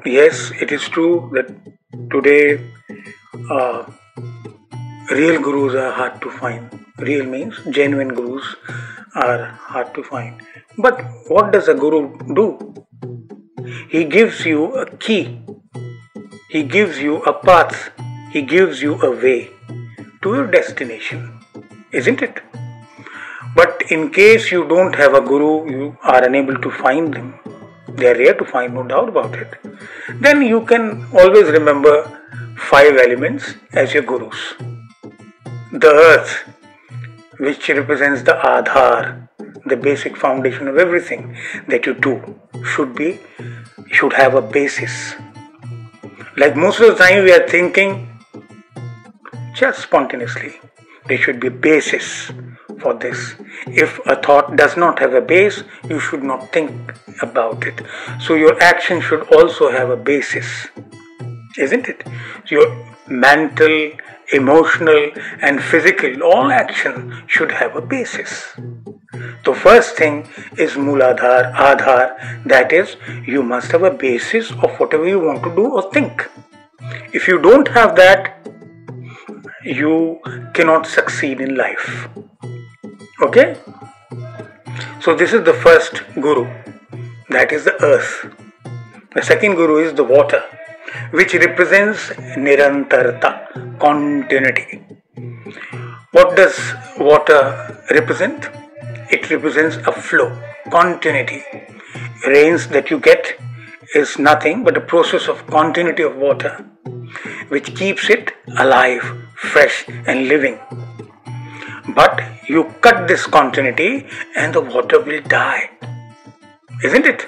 Yes, it is true that today uh, real gurus are hard to find. Real means genuine gurus are hard to find. But what does a guru do? He gives you a key, he gives you a path, he gives you a way to your destination, isn't it? But in case you don't have a guru, you are unable to find them. They are rare to find, no doubt about it. Then you can always remember five elements as your gurus. The earth, which represents the Aadhar, the basic foundation of everything that you do, should have a basis. Like most of the time we are thinking just spontaneously. There should be a basis for this. If a thought does not have a base, you should not think about it. So your action should also have a basis, isn't it? Your mental, emotional and physical, all action should have a basis. The first thing is Mooladhar, Aadhar, that is, you must have a basis of whatever you want to do or think. If you don't have that, you cannot succeed in life. Okay? So this is the first guru, that is the earth. The second guru is the water, which represents Nirantarata, continuity. What does water represent? It represents a flow, continuity. Rains that you get is nothing but a process of continuity of water, which keeps it alive, fresh and living. But you cut this continuity and the water will die, isn't it?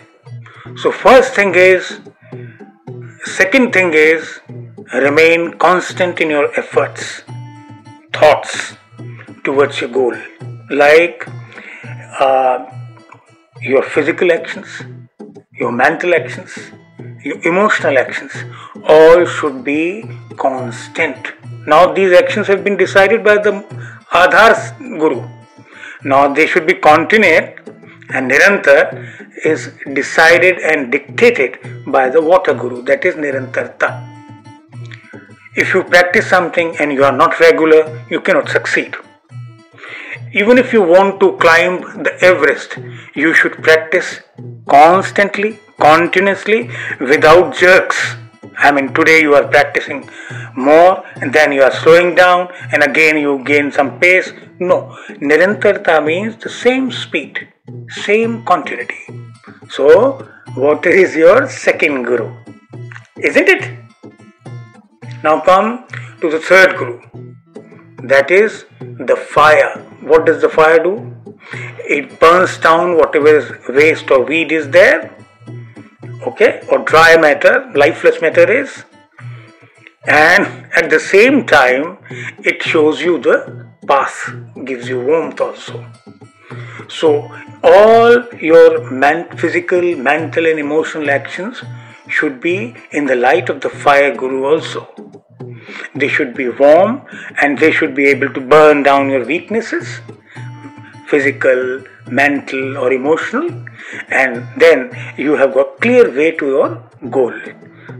So second thing is remain constant in your efforts, thoughts towards your goal, like your physical actions, your mental actions, your emotional actions, all should be constant. Now these actions have been decided by the Aadhar Guru. Now they should be continued, and Nirantar is decided and dictated by the water Guru, that is Nirantarta. If you practice something and you are not regular, you cannot succeed. Even if you want to climb the Everest, you should practice constantly, continuously, without jerks. I mean, today you are practicing more and then you are slowing down and again you gain some pace. No, Nirantarta means the same speed, same continuity. So, water is your second guru, isn't it? Now come to the third guru, that is the fire. What does the fire do? It burns down whatever waste or weed is there, okay, or dry matter, lifeless matter is, and at the same time it shows you the path, gives you warmth also. So all your physical, mental and emotional actions should be in the light of the fire guru also. They should be warm and they should be able to burn down your weaknesses, physical, mental or emotional, and then you have got clear way to your goal.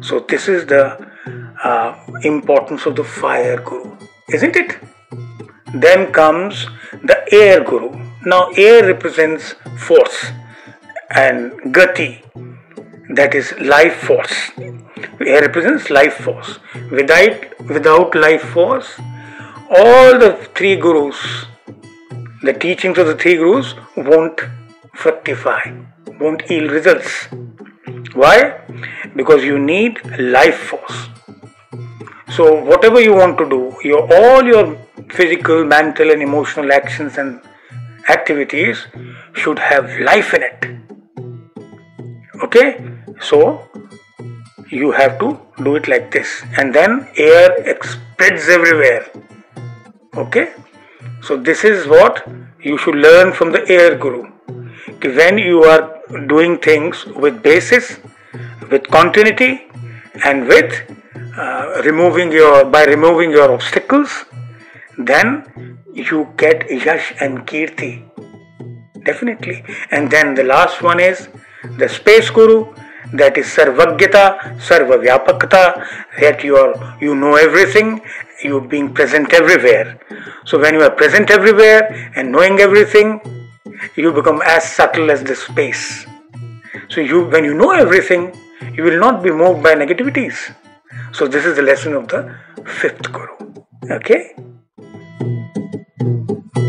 So this is the importance of the fire guru, isn't it? Then comes the air guru. Now air represents force and gati, that is life force. Air represents life force. Without life force, all the three gurus, the teachings of the three gurus won't fructify, won't yield results. Why? Because you need life force. So whatever you want to do, all your physical, mental and emotional actions and activities should have life in it. Okay? So you have to do it like this, and then air spreads everywhere. Okay? So this is what you should learn from the air guru. When you are doing things with basis, with continuity, and with removing your obstacles, then you get yash and kirti, definitely. And then the last one is the space guru, that is Sarvagyata, Sarvavyapakata, that you know everything, you being present everywhere. So when you are present everywhere and knowing everything, you become as subtle as the space. So when you know everything, you will not be moved by negativities. So this is the lesson of the fifth Guru. Okay?